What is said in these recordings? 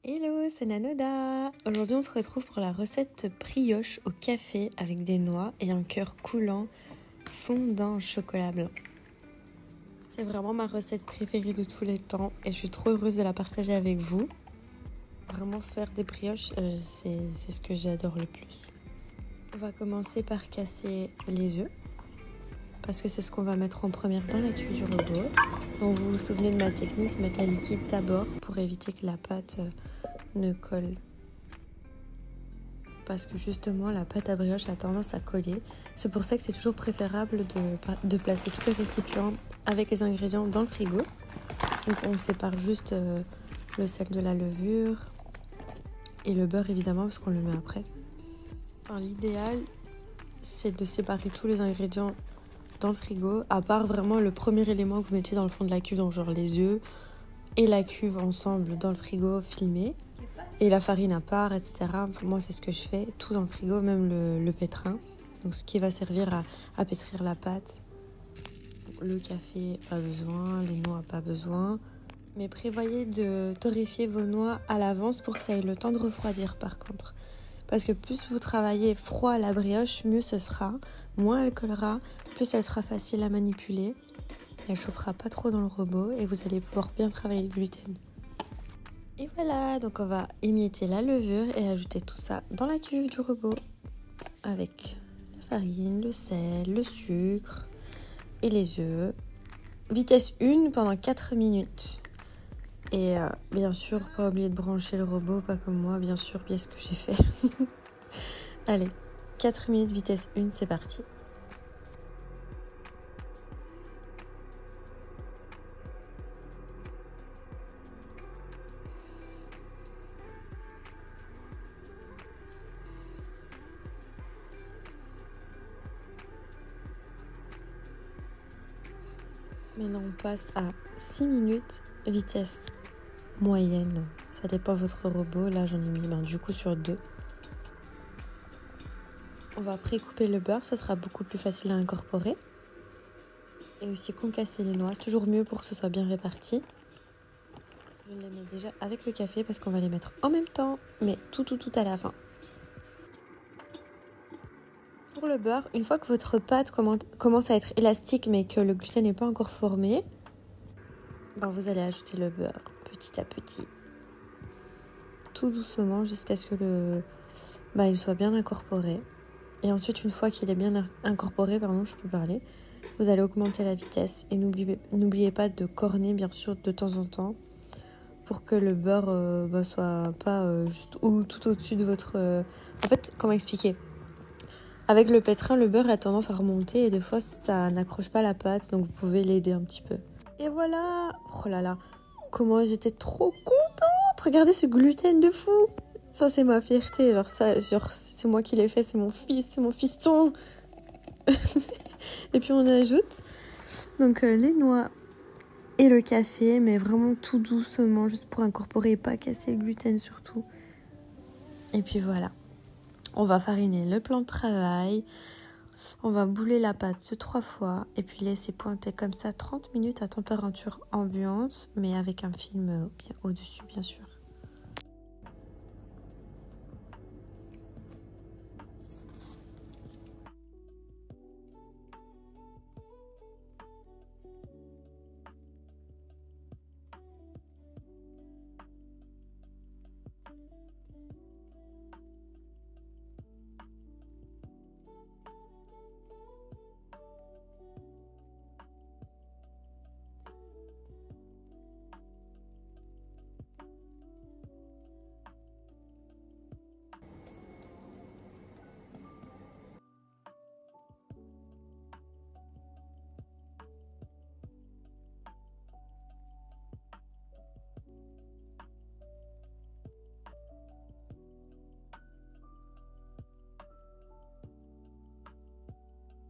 Hello, c'est Nanoda. Aujourd'hui, on se retrouve pour la recette brioche au café avec des noix et un cœur coulant fondant au chocolat blanc. C'est vraiment ma recette préférée de tous les temps et je suis trop heureuse de la partager avec vous. Vraiment faire des brioches, c'est ce que j'adore le plus. On va commencer par casser les œufs parce que c'est ce qu'on va mettre en première dans la cuve du robot. Donc vous vous souvenez de ma technique, mettre la liquide d'abord pour éviter que la pâte ne colle. Parce que justement la pâte à brioche a tendance à coller. C'est pour ça que c'est toujours préférable de placer tous les récipients avec les ingrédients dans le frigo. Donc on sépare juste le sel de la levure et le beurre évidemment parce qu'on le met après. Enfin, l'idéal c'est de séparer tous les ingrédients dans le frigo, à part vraiment le premier élément que vous mettez dans le fond de la cuve, donc genre les œufs et la cuve ensemble dans le frigo filmé. Et la farine à part, etc. Pour moi, c'est ce que je fais. Tout dans le frigo, même le pétrin. Donc, ce qui va servir à pétrir la pâte. Le café, pas besoin. Les noix, pas besoin. Mais prévoyez de torréfier vos noix à l'avance pour que ça ait le temps de refroidir, par contre. Parce que plus vous travaillez froid à la brioche, mieux ce sera. Moins elle collera, plus elle sera facile à manipuler. Elle chauffera pas trop dans le robot et vous allez pouvoir bien travailler le gluten. Et voilà, donc on va émietter la levure et ajouter tout ça dans la cuve du robot avec la farine, le sel, le sucre et les œufs. Vitesse 1 pendant 4 minutes. Et bien sûr, pas oublier de brancher le robot, pas comme moi, bien sûr, bien ce que j'ai fait. Allez, 4 minutes, vitesse 1, c'est parti. Maintenant, on passe à 6 minutes, vitesse moyenne. Ça dépend de votre robot. Là, j'en ai mis du coup sur 2. On va pré-couper le beurre, ça sera beaucoup plus facile à incorporer. Et aussi concasser les noix, c'est toujours mieux pour que ce soit bien réparti. Je les mets déjà avec le café parce qu'on va les mettre en même temps, mais tout à la fin. Pour le beurre, une fois que votre pâte commence à être élastique mais que le gluten n'est pas encore formé, vous allez ajouter le beurre petit à petit. Tout doucement jusqu'à ce que il soit bien incorporé. Et ensuite, une fois qu'il est bien incorporé, je peux parler, vous allez augmenter la vitesse. Et n'oubliez pas de corner, bien sûr, de temps en temps, pour que le beurre soit pas juste tout au-dessus de votre... En fait, comment expliquer ? Avec le pétrin, le beurre a tendance à remonter et des fois, ça n'accroche pas la pâte, donc vous pouvez l'aider un petit peu. Et voilà ! Oh là là, comment j'étais trop contente ! Regardez ce gluten de fou ! Ça, c'est ma fierté. C'est moi qui l'ai fait, c'est mon fils, c'est mon fiston. Et puis, on ajoute donc les noix et le café, mais vraiment tout doucement, juste pour incorporer et pas casser le gluten surtout. Et puis voilà. On va fariner le plan de travail. On va bouler la pâte 2-3 fois et puis laisser pointer comme ça 30 minutes à température ambiante, mais avec un film bien au-dessus, bien sûr.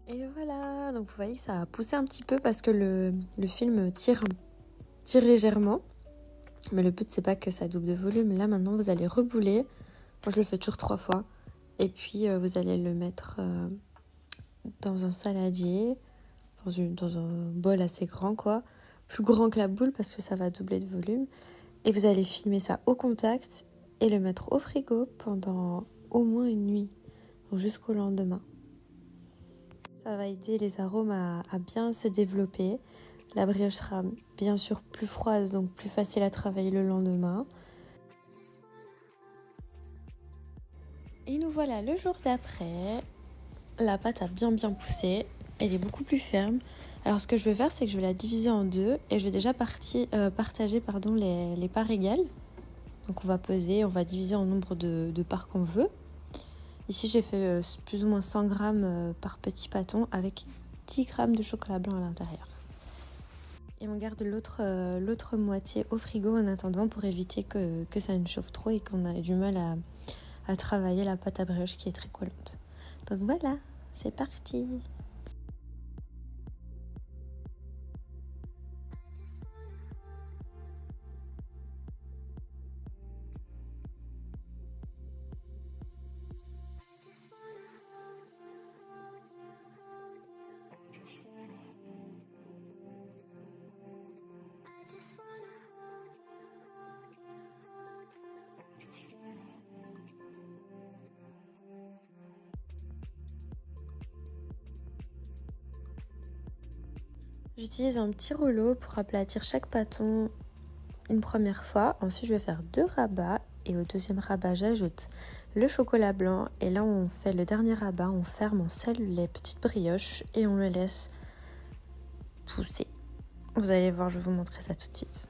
Et voilà, donc vous voyez, ça a poussé un petit peu parce que le film tire légèrement. Mais le but, c'est pas que ça double de volume. Là, maintenant, vous allez rebouler. Moi, je le fais toujours 3 fois. Et puis, vous allez le mettre dans un saladier, dans un bol assez grand, quoi. Plus grand que la boule parce que ça va doubler de volume. Et vous allez filmer ça au contact et le mettre au frigo pendant au moins une nuit, donc jusqu'au lendemain. Ça va aider les arômes à bien se développer. La brioche sera bien sûr plus froide, donc plus facile à travailler le lendemain. Et nous voilà le jour d'après. La pâte a bien poussé. Elle est beaucoup plus ferme. Alors ce que je vais faire, c'est que je vais la diviser en deux et je vais déjà partager les parts égales. Donc on va peser, on va diviser en nombre de parts qu'on veut. Ici j'ai fait plus ou moins 100 grammes par petit pâton avec 10 grammes de chocolat blanc à l'intérieur. Et on garde l'autre moitié au frigo en attendant pour éviter que ça ne chauffe trop et qu'on ait du mal à travailler la pâte à brioche qui est très collante. Donc voilà, c'est parti! J'utilise un petit rouleau pour aplatir chaque pâton une première fois. Ensuite, je vais faire 2 rabats et au deuxième rabat, j'ajoute le chocolat blanc. Et là, on fait le dernier rabat, on ferme, on scelle les petites brioches et on le laisse pousser. Vous allez voir, je vais vous montrer ça tout de suite.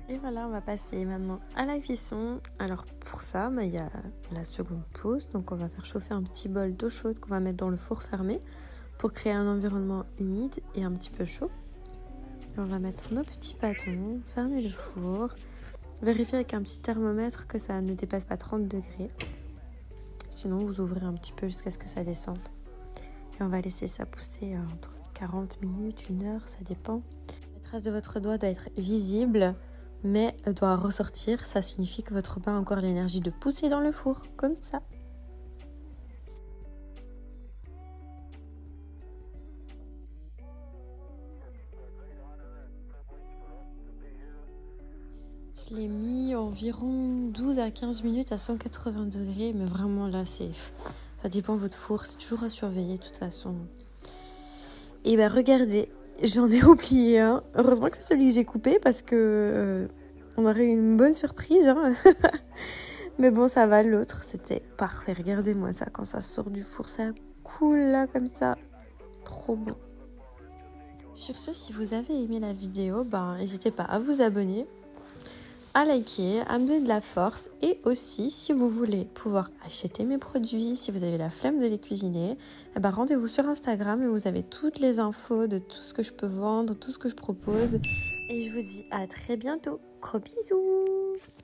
Et voilà, on va passer maintenant à la cuisson. Alors pour ça, il y a la seconde pause. Donc on va faire chauffer un petit bol d'eau chaude qu'on va mettre dans le four fermé pour créer un environnement humide et un petit peu chaud. Et on va mettre nos petits pâtons, fermer le four, vérifier avec un petit thermomètre que ça ne dépasse pas 30 degrés. Sinon, vous ouvrez un petit peu jusqu'à ce que ça descende. Et on va laisser ça pousser entre 40 minutes, 1 heure, ça dépend. La trace de votre doigt doit être visible, mais doit ressortir. Ça signifie que votre pain a encore l'énergie de pousser dans le four, comme ça. Je l'ai mis environ 12 à 15 minutes à 180 degrés, mais vraiment là, ça dépend de votre four, c'est toujours à surveiller de toute façon. Et ben regardez, j'en ai oublié un. Heureusement que c'est celui que j'ai coupé parce que on aurait eu une bonne surprise. Hein. Mais bon, ça va, l'autre, c'était parfait. Regardez-moi ça, quand ça sort du four, ça coule là comme ça. Trop bon. Sur ce, si vous avez aimé la vidéo, n'hésitez pas à vous abonner. à liker, à me donner de la force. Et aussi, si vous voulez pouvoir acheter mes produits, si vous avez la flemme de les cuisiner, rendez-vous sur Instagram et vous avez toutes les infos de tout ce que je peux vendre, tout ce que je propose. Et je vous dis à très bientôt. Gros bisous!